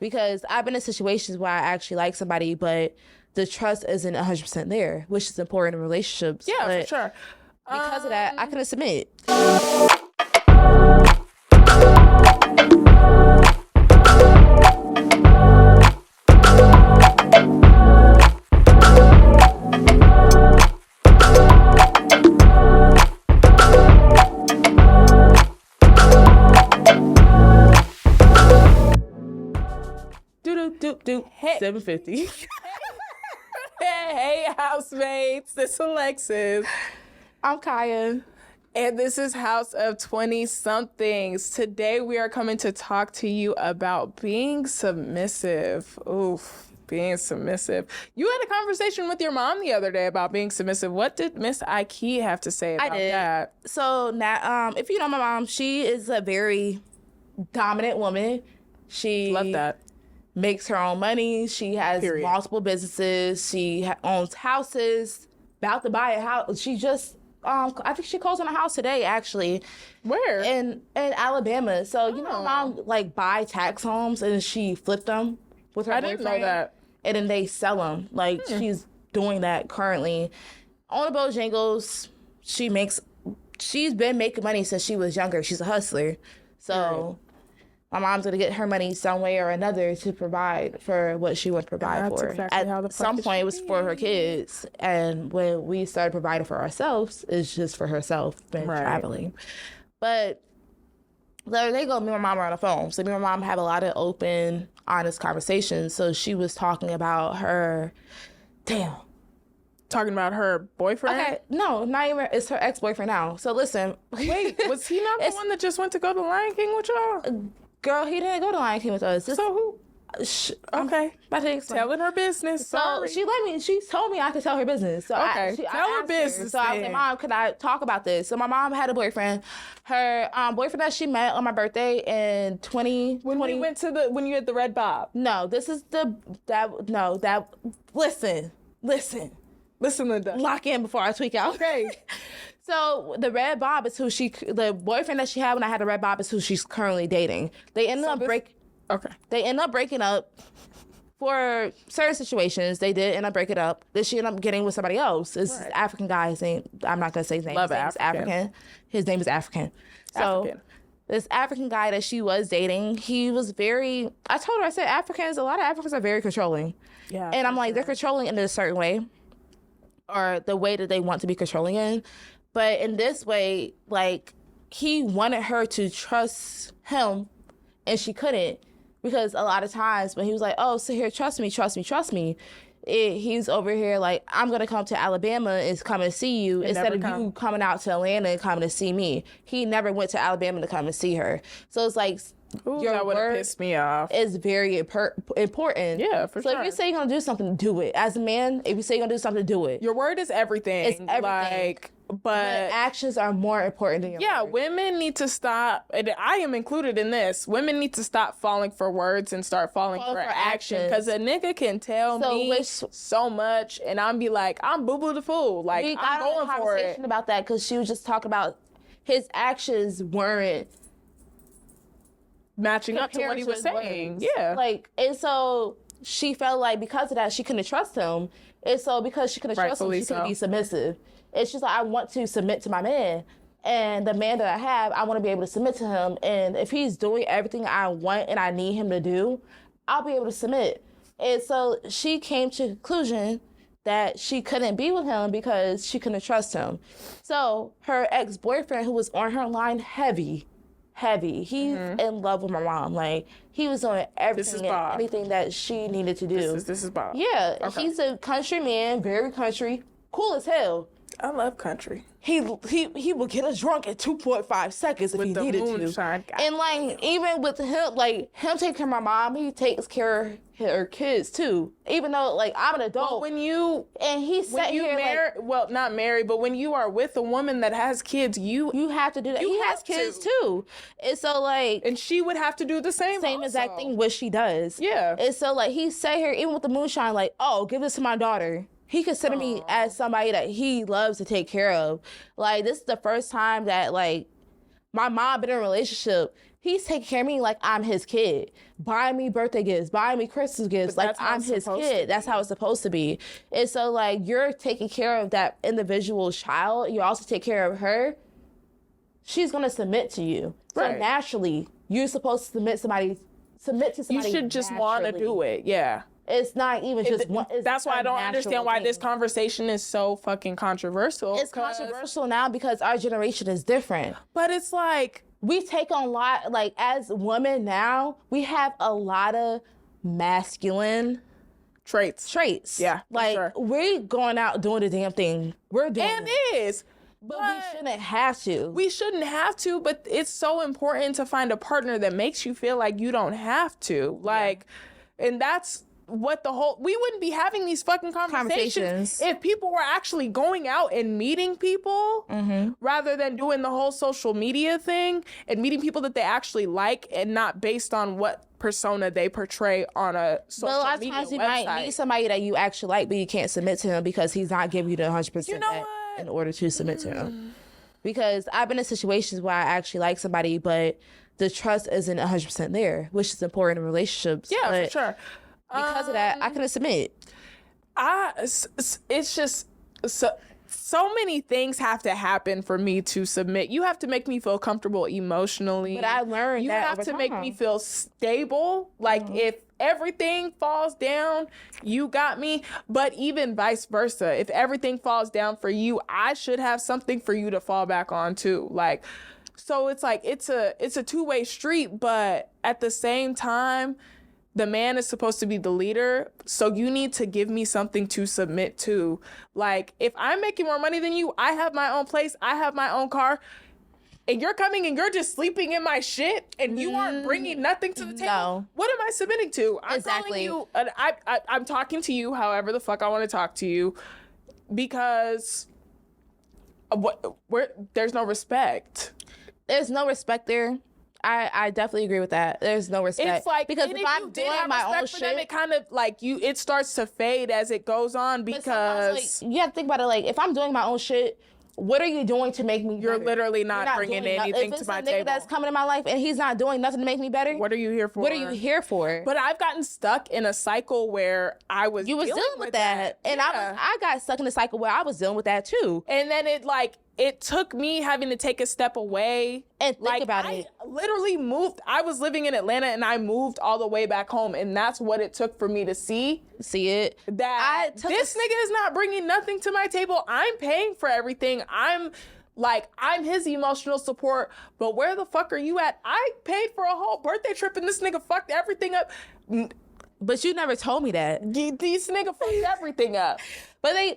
Because I've been in situations where I actually like somebody, but the trust isn't 100% there, which is important in relationships. Yeah, but for sure. Because of that, I couldn't submit. Hey. 750. Hey, housemates. This is Alexis. I'm Kaya. And this is House of 20-somethings. Today we are coming to talk to you about being submissive. Oof, being submissive. You had a conversation with your mom the other day about being submissive. What did Miss Ike have to say about that? So now, if you know my mom, she is a very dominant woman. She Love that. Makes her own money. She has multiple businesses. She owns houses. About to buy a house. She just, I think she closed on a house today, actually. Where? In Alabama. So, you know, mom, like, buy tax homes and she flipped them with her boyfriend. I didn't know that. And then they sell them. Like, she's doing that currently. On the Bojangles, she's been making money since she was younger. She's a hustler. So... my mom's going to get her money some way or another to provide for what she would provide for. Exactly At some point, it was for her kids. And when we started providing for ourselves, it's just for herself and traveling. But the other day, me and my mom were on the phone. So me and my mom have a lot of open, honest conversations. So she was talking about her... Talking about her boyfriend? Okay, no, not even. It's her ex-boyfriend now. So listen. Wait, was he not the one that just went to go to Lion King with y'all? Girl, he didn't go to Lion King with us. So who? Okay. Telling her business. Sorry. So she told me I could tell her business. So okay. Tell her business. So I was like, Mom, can I talk about this? So my mom had a boyfriend. Her boyfriend that she met on my birthday in 2020. When you had the red bob. No, this is listen. Listen, Linda. Lock in before I tweak out. Okay. So the red bob is the boyfriend that she had when I had the red bob is who she's currently dating. They ended up breaking up for certain situations. They did end up breaking up. Then she ended up getting with somebody else. This African guy. I'm not gonna say his name. Love African. His name is African. So this African guy that she was dating, he was very. I told her, I said, a lot of Africans are very controlling. Yeah. And I'm like, they're controlling in a certain way, or the way that they want to be controlling in. But in this way, like, he wanted her to trust him, and she couldn't. Because a lot of times when he was like, oh, sit here, trust me, he's over here like, I'm going to come to Alabama and come and see you instead of you coming out to Atlanta and coming to see me. He never went to Alabama to come and see her. So it's like, that would have pissed me off. Is very important. Yeah, for sure. So if you say you're going to do something, do it. As a man, if you say you're going to do something, do it. Your word is everything. It's everything. But actions are more important than your words. Women need to stop, and I am included in this. Women need to stop falling for words and start falling for action. Because a nigga can tell me so much, and I'm be like, I'm boo-boo the fool. Like, I'm going for it. Conversation about that because she was just talking about his actions weren't matching up to what he was saying. Words. Yeah. Like, and so she felt like because of that, she couldn't trust him. And so because she couldn't trust him, she couldn't be submissive. It's just like, I want to submit to my man. And the man that I have, I want to be able to submit to him. And if he's doing everything I want and I need him to do, I'll be able to submit. And so she came to the conclusion that she couldn't be with him because she couldn't trust him. So her ex-boyfriend, who was on her line heavy, he's in love with my mom. Like, he was doing everything and anything that she needed to do. This is Bob. Yeah, okay. He's a country man, very country, cool as hell. I love country. He would get us drunk in 2.5 seconds if he needed to. And like, even with him, like him taking care of my mom, he takes care of her kids too. Even though like I'm an adult. Well, not married, but when you are with a woman that has kids, you have to do that. He has kids too. And so like, and she would have to do the same exact thing, which she does. Yeah. And so like, he sat here even with the moonshine, like, oh, give this to my daughter. He considered me as somebody that he loves to take care of. Like, this is the first time that, like, my mom been in a relationship he's taking care of me like I'm his kid, buying me birthday gifts, buying me Christmas gifts, like I'm his kid. That's how it's supposed to be. And so like you're taking care of that individual child, you also take care of her. She's gonna submit to you. Right. So naturally, you're supposed to submit to somebody. You should just want to do it. Yeah. It's not even just one. That's why I don't understand why this conversation is so fucking controversial. It's controversial now because our generation is different. But it's like, we take on a lot, like as women now, we have a lot of masculine traits. Yeah. Like we're going out doing the damn thing. We're doing it. But we shouldn't have to. We shouldn't have to, but it's so important to find a partner that makes you feel like you don't have to. Like, and that's what we wouldn't be having these fucking conversations if people were actually going out and meeting people rather than doing the whole social media thing and meeting people that they actually like and not based on what persona they portray on a social media website. But a lot of times you might meet somebody that you actually like, but you can't submit to him because he's not giving you the 100% in order to submit to him. Because I've been in situations where I actually like somebody, but the trust isn't 100% there, which is important in relationships. Yeah, for sure. Because of that, I couldn't submit. It's just so many things have to happen for me to submit. You have to make me feel comfortable emotionally. But I learned you have to make me feel stable. Like if everything falls down, you got me. But even vice versa, if everything falls down for you, I should have something for you to fall back on too. Like, so it's like it's a two-way street. But at the same time, the man is supposed to be the leader, so you need to give me something to submit to. Like, if I'm making more money than you, I have my own place, I have my own car, and you're coming and you're just sleeping in my shit, and you aren't bringing nothing to the table. No. What am I submitting to? I'm calling you, I'm talking to you however the fuck I want to talk to you, because there's no respect. There's no respect there. I definitely agree with that. There's no respect. It's like, because if I'm doing my own shit, them, it kind of like it starts to fade as it goes on, because like, you have to think about it. Like, if I'm doing my own shit, what are you doing to make me better? You're literally not bringing anything to my table. If it's a nigga that's coming in my life and he's not doing nothing to make me better, what are you here for? What are you here for? But I've gotten stuck in a cycle where you was dealing with that. And I got stuck in a cycle where I was dealing with that too. And then it took me having to take a step away and think about it. I literally moved. I was living in Atlanta and I moved all the way back home, and that's what it took for me to see it. That this nigga is not bringing nothing to my table. I'm paying for everything. I'm his emotional support, but where the fuck are you at? I paid for a whole birthday trip and this nigga fucked everything up. But you never told me that. These nigga fucked everything up. I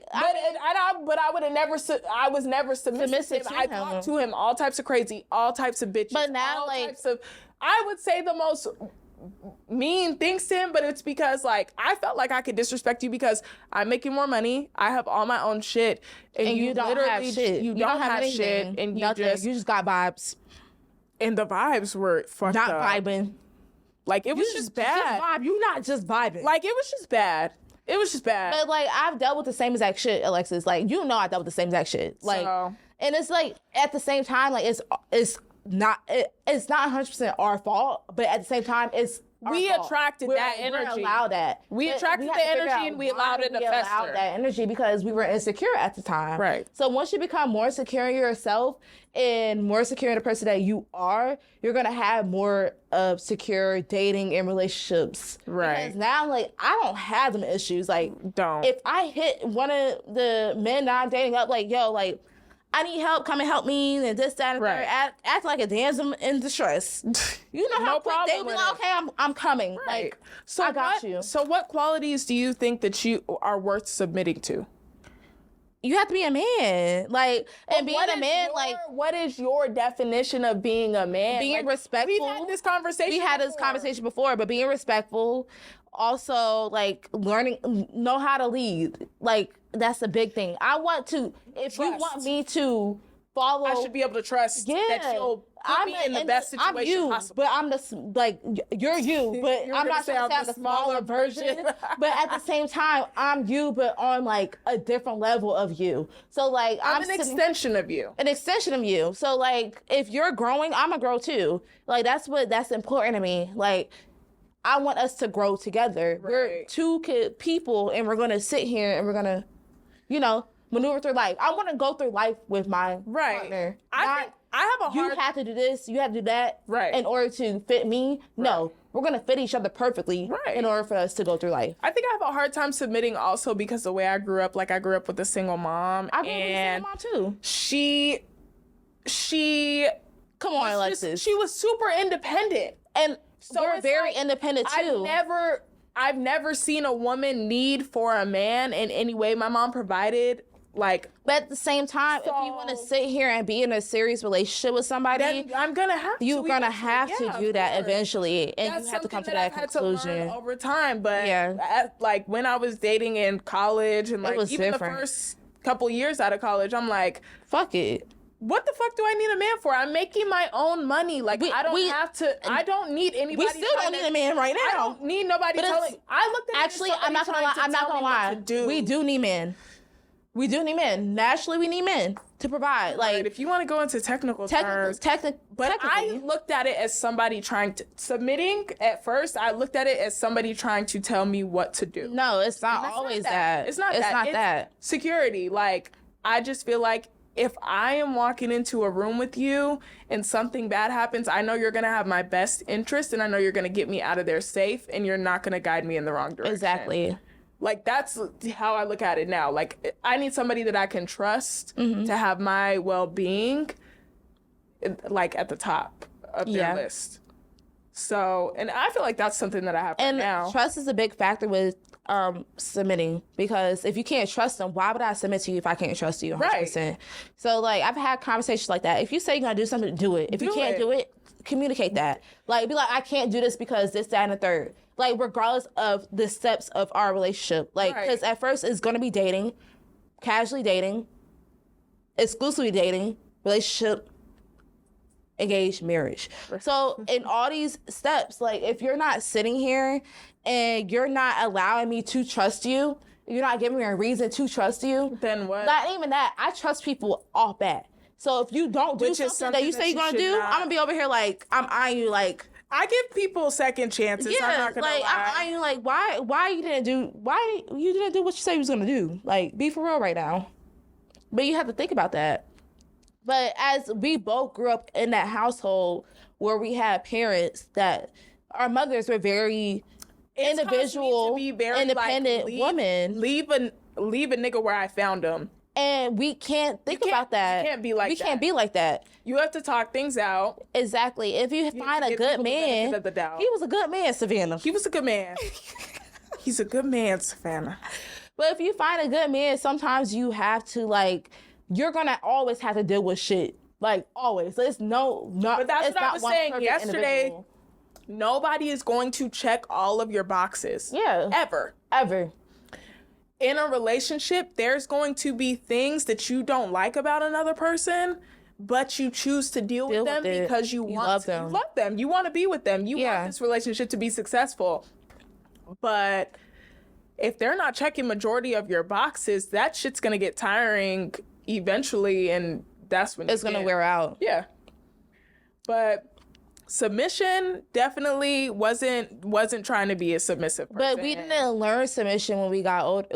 was never submissive. I talked to him all types of crazy, all types of bitches. But now, I would say the most mean things to him, but it's because I felt like I could disrespect you because I'm making more money. I have all my own shit, and you don't have shit. You don't have shit, and you just got vibes. And the vibes were fucked up. Not vibing. Like, it was just bad. You're not just vibing. Like, it was just bad. It was just bad. But I've dealt with the same exact shit, Alexis. I dealt with the same exact shit. And it's at the same time, it's not 100% our fault, but at the same time, it's we attracted that energy. We allowed that. We attracted the energy and we allowed it to fester. We allowed that energy because we were insecure at the time. Right. So once you become more secure in yourself and more secure in the person that you are, you're going to have more of secure dating and relationships. Right. Because now, I don't have them issues. Don't. If I hit one of the men that I'm dating up, I need help, come and help me, and this, that, and third. Act like a damsel in distress. You know how quick they'll be like, okay, I'm coming. Right. I got you. So what qualities do you think that you are worth submitting to? You have to be a man. And being a man, what is your definition of being a man? Being respectful. We've had this conversation We had this conversation before, but being respectful. Also, learning, know how to lead. That's a big thing. I want to, if you want me to follow. I should be able to trust that you'll put me in the best situation I'm you, possible. but I'm you're you, but I'm not saying I'm the smaller version. But at the same time, I'm you, but on like a different level of you. So like I'm an extension of you. An extension of you. So like if you're growing, I'm gonna grow too. Like that's important to me. Like I want us to grow together. Right. We're two people, and we're gonna sit here and we're gonna, maneuver through life. I want to go through life with my partner. I have a hard... You have to do this, you have to do that in order to fit me. No, we're going to fit each other perfectly in order for us to go through life. I think I have a hard time submitting also because the way I grew up, like I grew up with a single mom. I grew up with a single mom too. She come on, Alexis. She was super independent. And so we're very independent too. I've never seen a woman need for a man in any way. My mom provided. But at the same time, if you want to sit here and be in a serious relationship with somebody, then I'm gonna have to. You're gonna have to do that eventually, and you have to come to that conclusion. Had to learn over time, but when I was dating in college and even the first couple years out of college, I'm like, fuck it. What the fuck do I need a man for? I'm making my own money. I don't need anybody. We still don't need a man right now. I don't need nobody telling. I looked at actually, I'm not gonna lie. We do need men. We do need men. Naturally, we need men to provide. If you want to go into technical terms, I looked at it as somebody submitting at first. I looked at it as somebody trying to tell me what to do. No, it's not always that. It's not that. Security. I just feel like if I am walking into a room with you and something bad happens, I know you're going to have my best interest, and I know you're going to get me out of there safe, and you're not going to guide me in the wrong direction. Exactly. That's how I look at it now. I need somebody that I can trust to have my well-being, at the top of their list. So, and I feel like that's something that I have right now. And trust is a big factor with submitting, because if you can't trust them, why would I submit to you if I can't trust you 100%? Right. So, I've had conversations like that. If you say you're going to do something, do it. If you can't do it, communicate that. Be like, I can't do this because this, that, and the third. Regardless of the steps of our relationship. Because at first it's going to be dating, casually dating, exclusively dating, relationship, engaged, marriage. So in all these steps, if you're not sitting here and you're not allowing me to trust you, you're not giving me a reason to trust you. Then what? Not even that. I trust people off bat. So if you don't do something that you say you're going to do, I'm going to be over here I'm eyeing you I give people second chances. Yeah, I'm not gonna lie. why you didn't do what you said you was gonna do? Be for real right now. But you have to think about that. But as we both grew up in that household where we had parents that our mothers were very individual, independent women. Leave a nigga where I found him. And we can't think about that. We can't be like that. We can't be like that. You have to talk things out. Exactly. If you find a good man, he was a good man, Savannah. He was a good man. He's a good man, Savannah. But if you find a good man, sometimes you have to you're gonna always have to deal with shit. Always. But that's what I was saying yesterday. Individual. Nobody is going to check all of your boxes. Yeah. Ever. In a relationship, there's going to be things that you don't like about another person, but you choose to deal with them because you love them. You love them. You want to be with them. You want this relationship to be successful. But if they're not checking majority of your boxes, that shit's going to get tiring eventually, and that's when it's going to wear out. Yeah. But submission definitely wasn't trying to be a submissive person. But we didn't learn submission when we got old.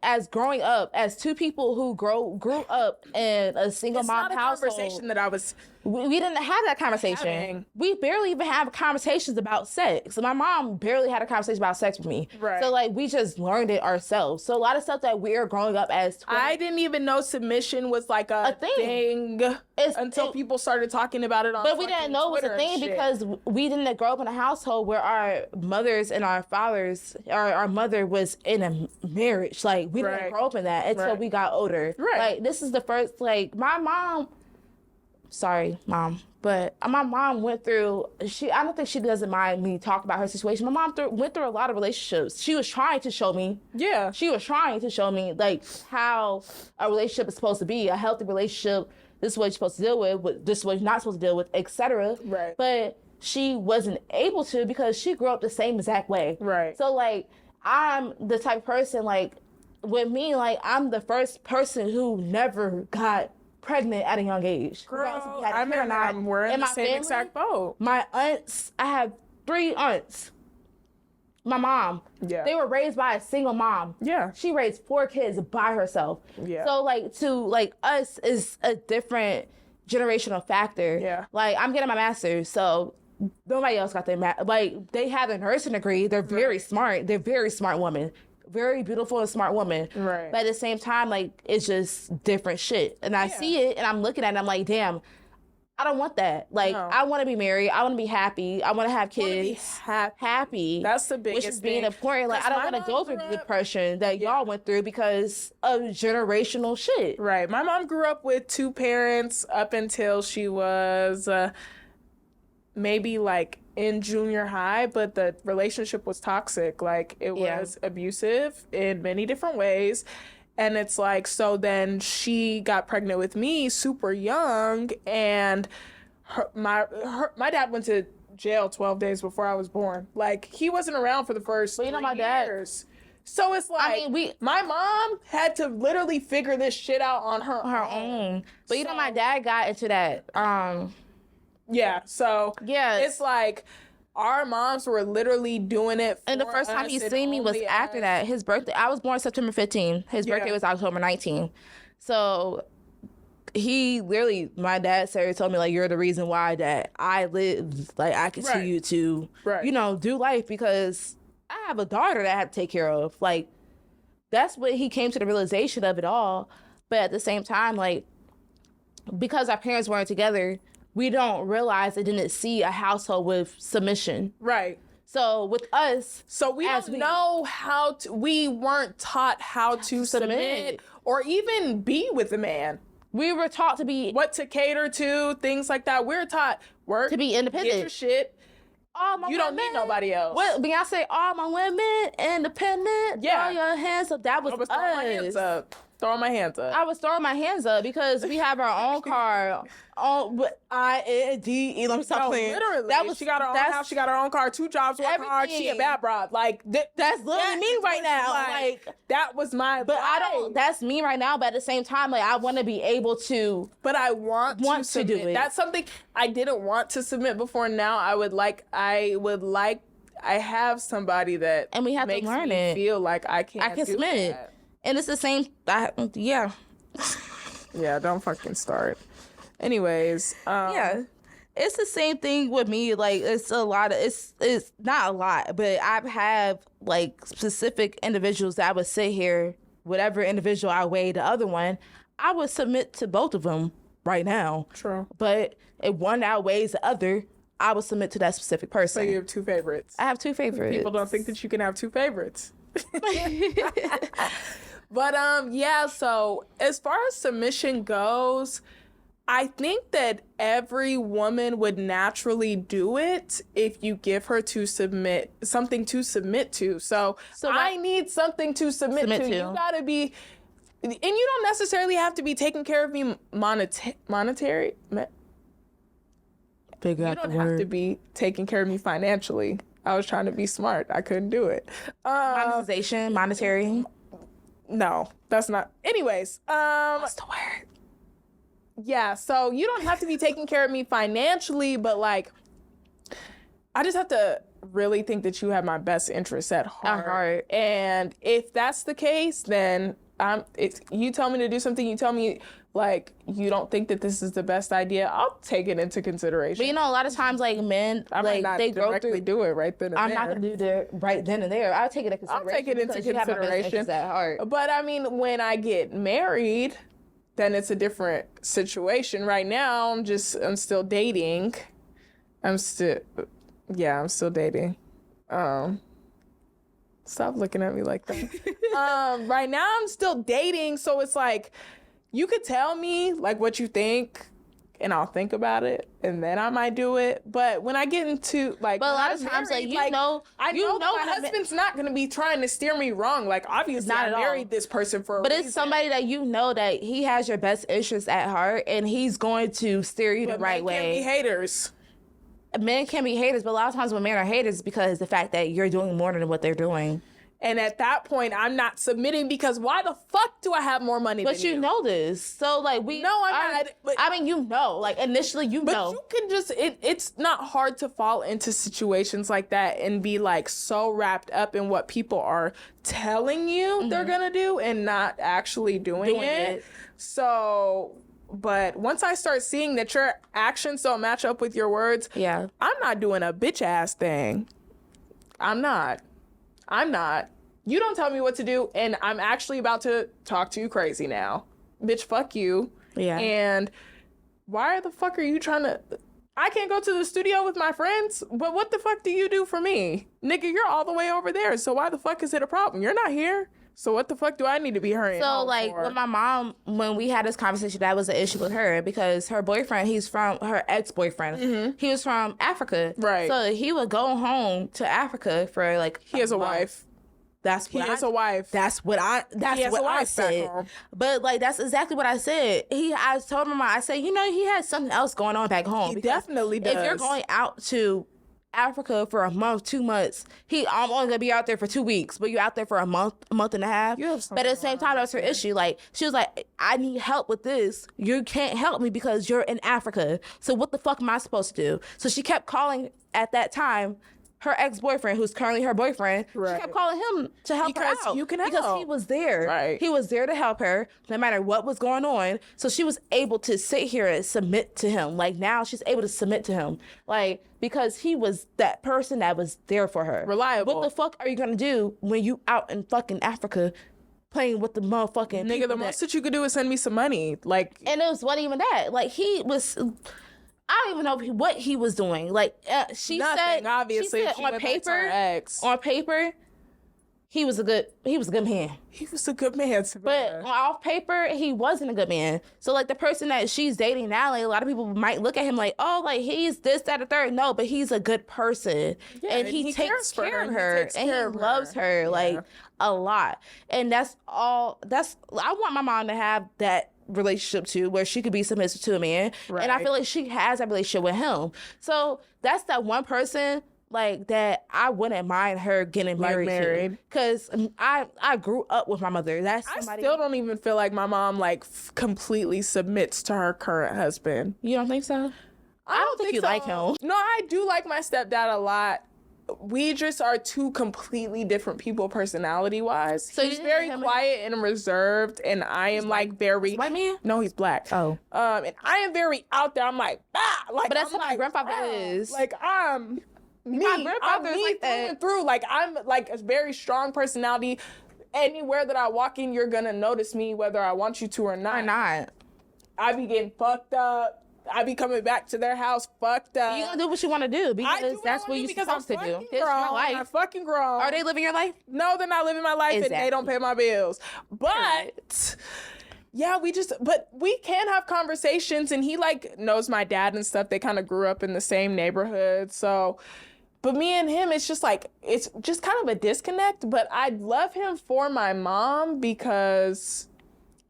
As growing up, as two people who grew up in a single mom household. It's not a conversation that I was... We didn't have that conversation. We barely even have conversations about sex. My mom barely had a conversation about sex with me. Right. So we just learned it ourselves. So a lot of stuff that we're growing up as twins. I didn't even know submission was a thing until people started talking about it on Twitter. But we didn't know it was a thing because we didn't grow up in a household where our mothers and our fathers, our mother was in a marriage. We didn't grow up in that until we got older. Right. This is the first, my mom... Sorry, Mom. But my mom went through, I don't think she doesn't mind me talking about her situation. My mom went through a lot of relationships. She was trying to show me. Yeah. She was trying to show me, how a relationship is supposed to be, a healthy relationship, this is what you're supposed to deal with, this is what you're not supposed to deal with, etc. Right. But she wasn't able to because she grew up the same exact way. Right. So, like, I'm the type of person, like, with me, like, I'm the first person who never got pregnant at a young age. Girl, we're in the same exact boat. My aunts, I have 3 aunts. My mom, they were raised by a single mom. Yeah. She raised 4 kids by herself. Yeah. So, like, to, like, us is a different generational factor. Yeah. Like, I'm getting my master's, so nobody else got their like, they have a nursing degree. They're very smart. They're very smart women. Very beautiful and smart woman. Right. But at the same time, like, it's just different shit. And I see it, and I'm looking at it, and I'm like, damn, I don't want that. Like, I want to be married. I want to be happy. I want to have kids. Happy. That's the biggest thing. Which is being thing. important. Like, I don't want to go through the depression that y'all went through because of generational shit. Right. My mom grew up with 2 parents up until she was maybe, like, in junior high, but the relationship was toxic. Like, it was abusive in many different ways. And it's like, so then she got pregnant with me super young, and my dad went to jail 12 days before I was born. Like, he wasn't around for the first 3 years. So it's like, my mom had to literally figure this shit out on her own. But so, my dad got into that. It's like, our moms were literally doing it for and the first time he seen me was after that. His birthday, I was born September 15th. His birthday was October 19th. So he literally, my dad told me, like, you're the reason why that I live. Like, I continue to, you know, do life because I have a daughter that I have to take care of. Like, that's what he came to the realization of it all. But at the same time, like, because our parents weren't together, we don't realize and didn't see a household with submission. Right. So with us... So we don't know how to... We weren't taught how to submit or even be with a man. We were taught to be... What to cater to, things like that. We're taught work... To be independent. Get your shit. You don't need nobody else. Well, Beyonce, all my women, independent. Yeah. Throw your hands up. That was us. Throwing my hands up. I was throwing my hands up because we have our own car. I-N-D-E. Let me stop playing. Literally. She got her own house. She got her own car. 2 jobs, 1 car. She a bad broad. Like, that's literally me right now. Like, that was my But life. That's me right now. But at the same time, like, I want to be able to. But I want to do it. That's something I didn't want to submit before. Now I have somebody that and we have makes to learn me it. Feel like I can do submit. That. And it's the same. Yeah, don't fucking start. Anyways, it's the same thing with me. Like, it's a lot of it's not a lot, but I've had like specific individuals that I would sit here, whatever individual I weigh the other one, I would submit to both of them right now. True. But if one outweighs the other, I would submit to that specific person. So you have 2 favorites. I have 2 favorites. People don't think that you can have 2 favorites. But so as far as submission goes, I think that every woman would naturally do it if you give her something to submit to. So I need something to submit to. You gotta be, and you don't necessarily have to be taking care of me monetary. You don't have to be taking care of me financially. I was trying to be smart. I couldn't do it. Monetization, monetary. No, that's not. Anyways, what's the word? Yeah, so you don't have to be taking care of me financially, but like, I just have to really think that you have my best interests at heart. And if that's the case, then you tell me to do something, you tell me like you don't think that this is the best idea, I'll take it into consideration. But you know, a lot of times like men, they go through. Do it right then and I'm there. not gonna do that right then and there. I'll take it into consideration. I'll take it into consideration. At heart. But I mean, when I get married, then it's a different situation. Right now, I'm still dating. I'm still dating. Stop looking at me like that. Right now I'm still dating, so it's like, you could tell me like what you think, and I'll think about it, and then I might do it. But when I get into like, but a lot of times, married, like, I know my husband's not gonna be trying to steer me wrong. Like, obviously, I married this person for a reason. But it's somebody that you know that he has your best interests at heart, and he's going to steer you the right way. Men can be haters. Men can be haters, but a lot of times when men are haters, it's because the fact that you're doing more than what they're doing. And at that point, I'm not submitting because why the fuck do I have more money than you? But you know this. So, like, No, I'm not. But, I mean, you know. Like, initially, you know. But you can just... It's not hard to fall into situations like that and be, like, so wrapped up in what people are telling you they're gonna do and not actually doing it. So... But once I start seeing that your actions don't match up with your words, I'm not doing a bitch-ass thing. I'm not. You don't tell me what to do, and I'm actually about to talk to you crazy now. Bitch, fuck you. Yeah. And why the fuck are you trying to... I can't go to the studio with my friends, but what the fuck do you do for me? Nigga, you're all the way over there, so why the fuck is it a problem? You're not here. So what the fuck do I need to be hurrying So, like, with my mom, when we had this conversation, that was an issue with her because her boyfriend, her ex-boyfriend, he was from Africa. Right. So he would go home to Africa for, like, he has a wife. That's what has a wife. That's what I said. But, like, that's exactly what I said. I told my mom, I said, you know, he has something else going on back home. He definitely does. If you're going out to Africa for a month, 2 months, I'm only gonna be out there for 2 weeks, but you're out there for a month and a half. But at the same time, that's her issue. Like, she was like, I need help with this. You can't help me because you're in Africa. So what the fuck am I supposed to do? So she kept calling at that time her ex-boyfriend, who's currently her boyfriend. She kept calling him to help her out. Because he was there. Right. He was there to help her no matter what was going on. So she was able to sit here and submit to him. Like, now she's able to submit to him. Like, because he was that person that was there for her. Reliable. What the fuck are you going to do when you out in fucking Africa playing with the motherfucking nigga, the most that you could do is send me some money. Like, and it wasn't even that. Like, he was... I don't even know what he was doing. Like, she said, obviously, she said on paper, he was a good man. He was a good man. But off paper, he wasn't a good man. So, like, the person that she's dating now, like, a lot of people might look at him like, oh, like, he's this, that, or third. No, but he's a good person. Yeah, and he takes care of her. And he loves her, like, a lot. And I want my mom to have that relationship too, where she could be submissive to a man. Right. And I feel like she has that relationship with him. So that's that one person, like, that I wouldn't mind her getting married. Because I grew up with my mother. That's somebody... I still don't even feel like my mom, like, completely submits to her current husband. You don't think so? I don't think you like him. No, I do like my stepdad a lot. We just are two completely different people personality-wise. So he's very quiet and reserved, and I am like very... White man? No, he's black. Oh. And I am very out there. I'm like, like, but that's what my grandfather is. Like, I'm me. My grandfather is like through and through. Like, I'm like a very strong personality. Anywhere that I walk in, you're gonna notice me, whether I want you to or not. Or not. I be getting fucked up. I be coming back to their house fucked up. You gonna do what you want to do because that's what you're supposed to do. It's your life. I'm fucking grown. Are they living your life? No, they're not living my life, and they don't pay my bills. But yeah, but we can have conversations, and he like knows my dad and stuff. They kind of grew up in the same neighborhood, so. But me and him, it's just like, it's just kind of a disconnect. But I love him for my mom because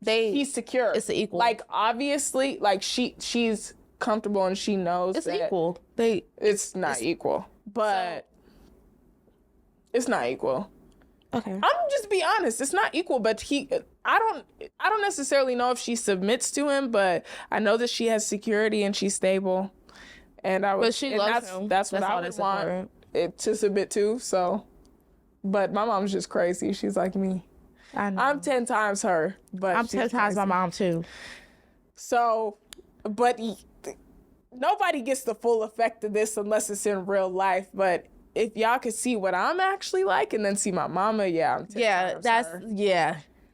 he's secure. It's equal. Like, obviously, like she's comfortable and she knows it's that equal. It's not equal, but it's not equal. Okay. I'm just be honest. It's not equal, but I don't necessarily know if she submits to him, but I know that she has security and she's stable. And but she loves him. That's what I would want it to submit to. So, but my mom's just crazy. She's like me. I know. I'm 10 times her, but I'm 10 times my mom too. So, but nobody gets the full effect of this unless it's in real life. But if y'all could see what I'm actually like and then see my mama, I'm 10 times her.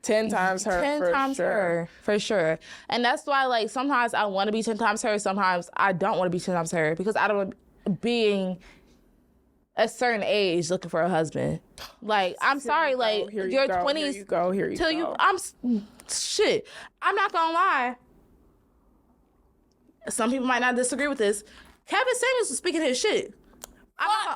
10 times her. 10 times her, for sure. And that's why, like, sometimes I want to be 10 times her, sometimes I don't want to be 10 times her, because I don't want to being a certain age looking for a husband. Like, I'm sorry, like, your 20s. Here you go. I'm not gonna lie. some people might not disagree with this. Kevin Samuels was speaking his shit.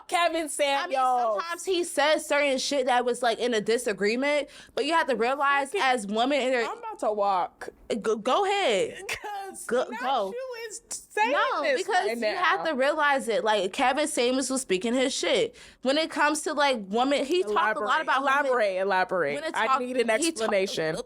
Kevin Samuels. Sometimes he says certain shit that was like in a disagreement, but you have to realize as women in I'm about to walk. Go ahead. Go. You is saying this because right now. You have to realize it. Like Kevin Samuels was speaking his shit. When it comes to like women, he talked a lot about elaborate. I need an explanation.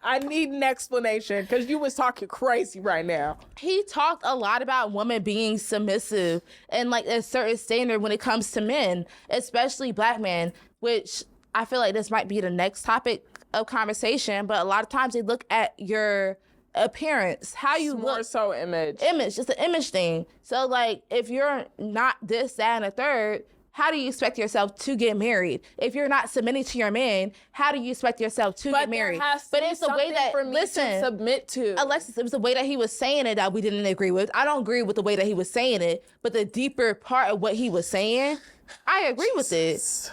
I need an explanation because you was talking crazy right now. He talked a lot about women being submissive and like a certain standard when it comes to men, especially black men, which I feel like this might be the next topic of conversation, but a lot of times they look at your appearance, how you look. More so image, just an image thing. So like if you're not this, that, and a third, how do you expect yourself to get married? If you're not submitting to your man, how do you expect yourself to get married? But it's the way that to submit to. Alexis, it was the way that he was saying it that we didn't agree with. I don't agree with the way that he was saying it, but the deeper part of what he was saying, I agree with it.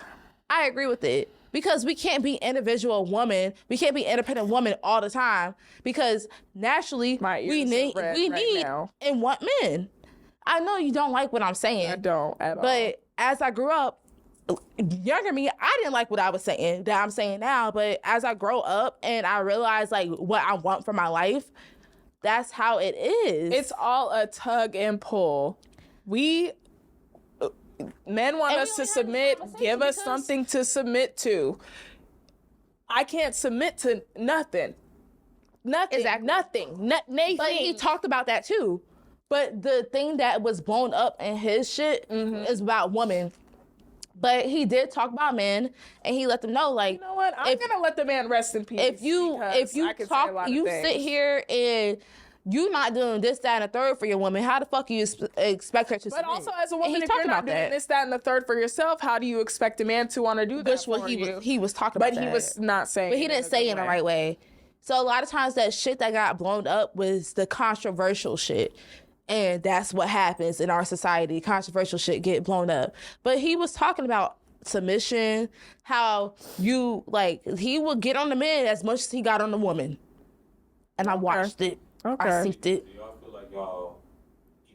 I agree with it. Because we can't be individual woman. We can't be independent woman all the time. Because naturally, we need and want men. I know you don't like what I'm saying. I don't at all. But as I grew up, younger me, I didn't like what I was saying that I'm saying now. But as I grow up and I realize like what I want for my life, that's how it is. It's all a tug and pull. Men want us to submit, give us something to submit to. I can't submit to nothing. Exactly. Nothing. But he talked about that too. But the thing that was blown up in his shit is about women. But he did talk about men, and he let them know, like, you know what? I'm gonna let the man rest in peace. If you talk, you sit here and you not doing this, that, and the third for your woman. How the fuck you expect her to? But also, as a woman, if you're not doing this, that, and the third for yourself, how do you expect a man to want to do that? That's what he was talking about. But he was not saying. But he didn't say it in the right way. So a lot of times, that shit that got blown up was the controversial shit. And that's what happens in our society. Controversial shit get blown up. But he was talking about submission, how you, like, he would get on the man as much as he got on the woman. And I watched it. Okay. I seen it. Do y'all feel like y'all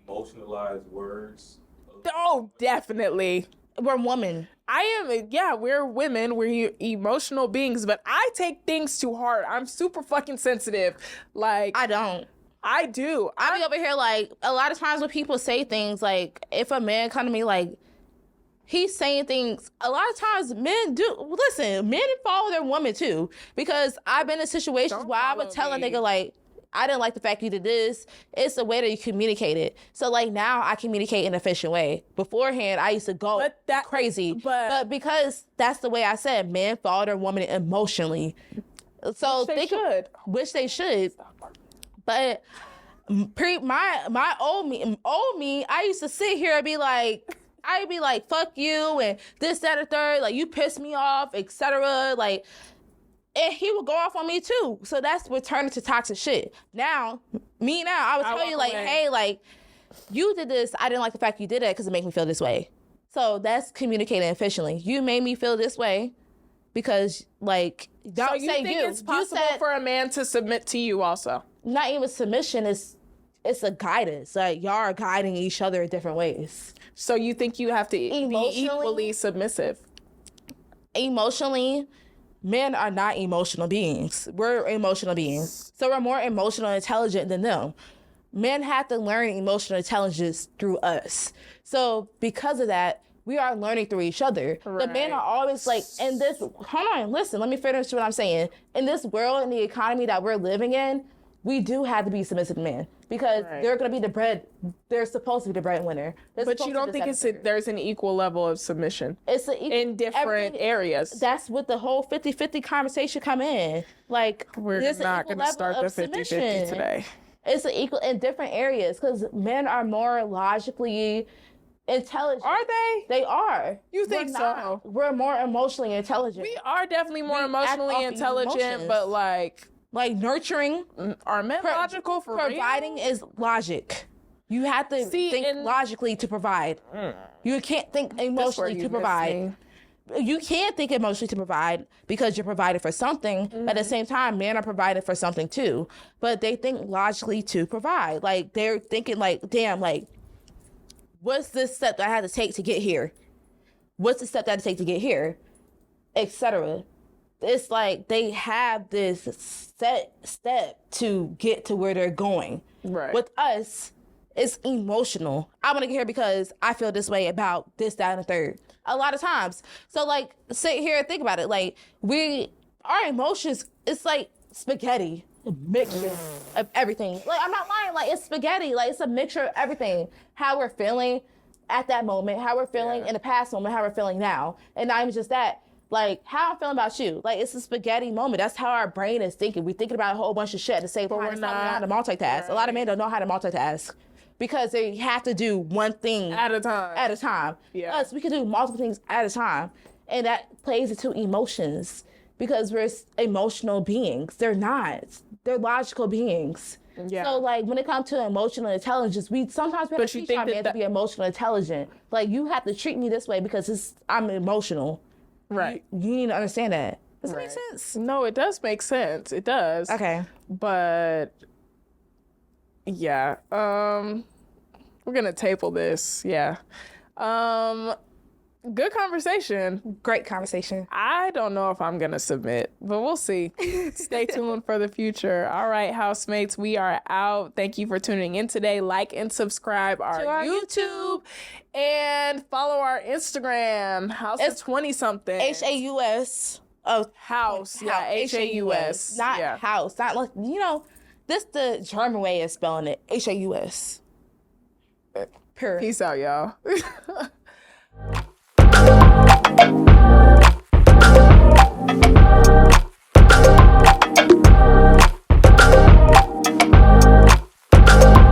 emotionalize words? Oh, definitely. We're women. We're women. We're emotional beings, but I take things too hard. I'm super fucking sensitive. Like, I don't. I do. I be over here like, a lot of times when people say things, like, if a man come to me, like, he's saying things, a lot of times men follow their woman too. Because I've been in situations where I would tell a nigga, like, I didn't like the fact you did this. It's the way that you communicate it. So, like, now I communicate in an efficient way. Beforehand, I used to go crazy. But because that's the way I said, men follow their woman emotionally. So which they should. But my old me, I used to sit here and be like, I'd be like, fuck you, and this, that, and third, like, you piss me off, etc. Like, and he would go off on me too. So that's what turned into toxic shit. Now, I would tell you, like, hey, like, you did this, I didn't like the fact you did it because it made me feel this way. So that's communicating efficiently. You made me feel this way because, like, don't say you. So you think it's possible for a man to submit to you also? Not even submission, it's a guidance. Like, y'all are guiding each other in different ways. So you think you have to be equally submissive? Emotionally, men are not emotional beings. We're emotional beings. So we're more emotional intelligent than them. Men have to learn emotional intelligence through us. So because of that, we are learning through each other. Right. The men are always like, hold on, listen, let me finish what I'm saying. In this world, in the economy that we're living in, we do have to be submissive men because they're going to be they're supposed to be the breadwinner. But you don't think there's an equal level of submission? It's in different areas. That's what the whole 50-50 conversation come in. Like, we're not going to start the 50-50 today. It's an equal in different areas because men are more logically intelligent. Are they? They are. You think so? We're more emotionally intelligent. We are definitely more emotionally intelligent, but like nurturing. Are men logical for providing real? Is logic. You have to think logically to provide. You can't think emotionally to provide. you can think emotionally to provide because you're provided for something, but at the same time, men are provided for something too. But they think logically to provide. Like, they're thinking like, damn, like, what's this step that I had to take to get here? What's the step that I had to take to get here? Etc. It's like they have this set step to get to where they're going. Right. With us, it's emotional. I want to get here because I feel this way about this, that, and the third. A lot of times. So, like, sit here and think about it. Like, our emotions, it's like spaghetti, a mixture of everything. Like, I'm not lying. Like, it's spaghetti. Like, it's a mixture of everything. How we're feeling at that moment, how we're feeling in the past moment, how we're feeling now. And not even just that. Like, how I'm feeling about you. Like, it's a spaghetti moment. That's how our brain is thinking. We're thinking about a whole bunch of shit at the same time. It's not how to multitask. Right. A lot of men don't know how to multitask. Because they have to do one thing at a time. Yeah. Us, we can do multiple things at a time. And that plays into emotions because we're emotional beings. They're not. They're logical beings. Yeah. So, like, when it comes to emotional intelligence, we sometimes have to teach our men to be emotional intelligent. Like, you have to treat me this way because I'm emotional. Right. You need to understand that. Does that make sense? No, it does make sense. It does. Okay. But... yeah, we're gonna table this. Yeah, good conversation. Great conversation. I don't know if I'm gonna submit, but we'll see. Stay tuned for the future. All right, housemates, we are out. Thank you for tuning in today. Like and subscribe our YouTube and follow our Instagram. House of 20 something. HAUS. Oh, house. Yeah, HAUS. Not house. Not like, this the German way of spelling it. HAUS. Peace out, y'all.